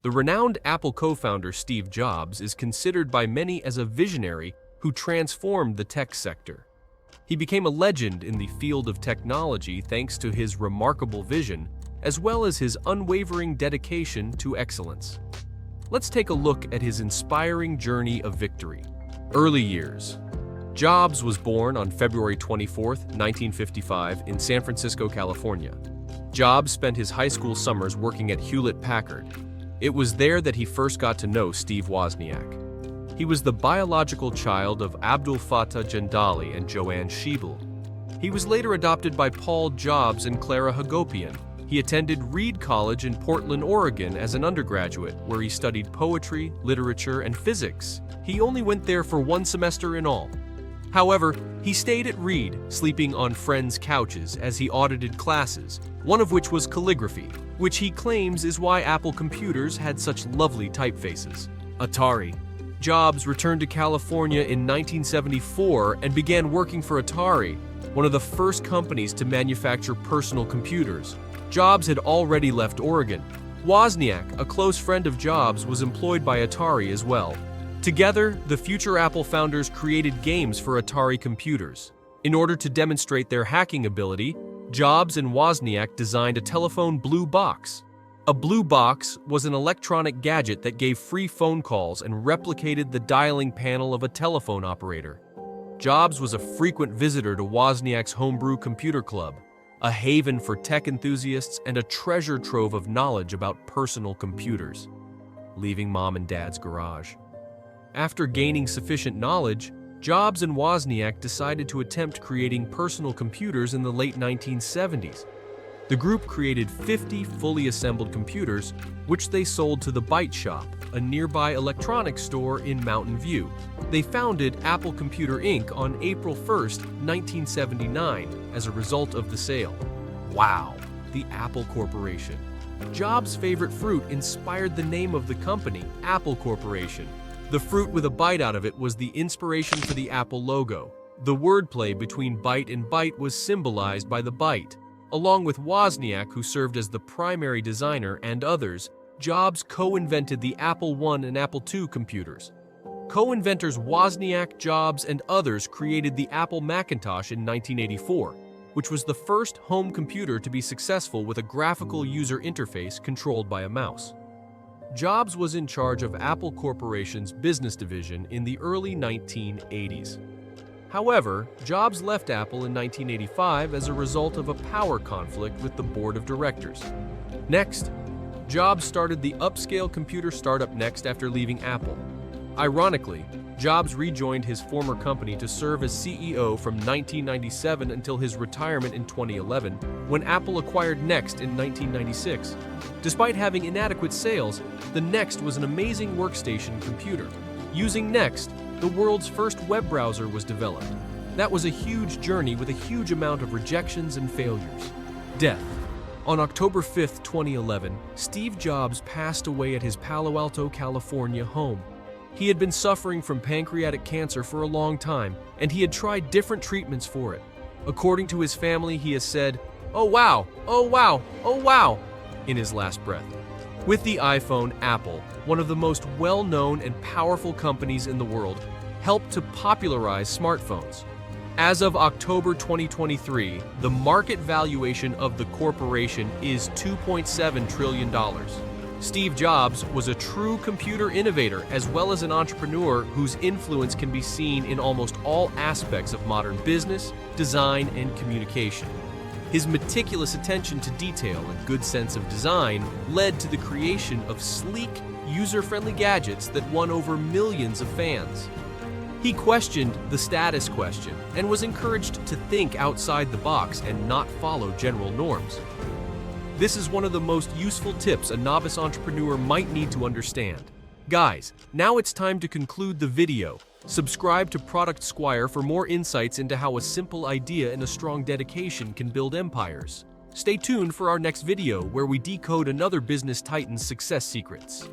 The renowned Apple co-founder Steve Jobs is considered by many as a visionary who transformed the tech sector. He became a legend in the field of technology thanks to his remarkable vision, as well as his unwavering dedication to excellence. Let's take a look at his inspiring journey of victory. Early years. Jobs was born on February 24, 1955, in San Francisco, California. Jobs spent his high school summers working at Hewlett-Packard. It was there that he first got to know Steve Wozniak. He was the biological child of Abdul Fattah Jandali and Joanne Schiebel. He was later adopted by Paul Jobs and Clara Hagopian. He attended Reed College in Portland, Oregon as an undergraduate, where he studied poetry, literature, and physics. He only went there for one semester in all. However, he stayed at Reed, sleeping on friends' couches as he audited classes, one of which was calligraphy, which he claims is why Apple computers had such lovely typefaces. Atari. Jobs returned to California in 1974 and began working for Atari, one of the first companies to manufacture personal computers. Jobs had already left Oregon. Wozniak, a close friend of Jobs, was employed by Atari as well. Together, the future Apple founders created games for Atari computers. In order to demonstrate their hacking ability, Jobs and Wozniak designed a telephone blue box. A blue box was an electronic gadget that gave free phone calls and replicated the dialing panel of a telephone operator. Jobs was a frequent visitor to Wozniak's homebrew computer club, a haven for tech enthusiasts and a treasure trove of knowledge about personal computers. Leaving mom and dad's garage. After gaining sufficient knowledge, Jobs and Wozniak decided to attempt creating personal computers in the late 1970s. The group created 50 fully assembled computers, which they sold to the Byte Shop, a nearby electronics store in Mountain View. They founded Apple Computer Inc. on April 1, 1979, as a result of the sale. Wow, the Apple Corporation. Jobs' favorite fruit inspired the name of the company, Apple Corporation. The fruit with a bite out of it was the inspiration for the Apple logo. The wordplay between byte and byte was symbolized by the byte. Along with Wozniak, who served as the primary designer, and others, Jobs co-invented the Apple I and Apple II computers. Co-inventors Wozniak, Jobs, and others created the Apple Macintosh in 1984, which was the first home computer to be successful with a graphical user interface controlled by a mouse. Jobs was in charge of Apple Corporation's business division in the early 1980s. However, Jobs left Apple in 1985 as a result of a power conflict with the board of directors. Next, Jobs started the upscale computer startup Next after leaving Apple. Ironically, Jobs rejoined his former company to serve as CEO from 1997 until his retirement in 2011, when Apple acquired Next in 1996. Despite having inadequate sales, the Next was an amazing workstation computer. Using Next, the world's first web browser was developed. That was a huge journey with a huge amount of rejections and failures. Death. On October 5, 2011, Steve Jobs passed away at his Palo Alto, California home. He had been suffering from pancreatic cancer for a long time, and he had tried different treatments for it. According to his family, he has said, "Oh wow, oh wow, oh wow," in his last breath. With the iPhone, Apple, one of the most well-known and powerful companies in the world, helped to popularize smartphones. As of October 2023, the market valuation of the corporation is $2.7 trillion. Steve Jobs was a true computer innovator as well as an entrepreneur whose influence can be seen in almost all aspects of modern business, design, and communication. His meticulous attention to detail and good sense of design led to the creation of sleek, user-friendly gadgets that won over millions of fans. He questioned the status question and was encouraged to think outside the box and not follow general norms. This is one of the most useful tips a novice entrepreneur might need to understand. Guys, now it's time to conclude the video. Subscribe to Product Squire for more insights into how a simple idea and a strong dedication can build empires. Stay tuned for our next video where we decode another business titan's success secrets.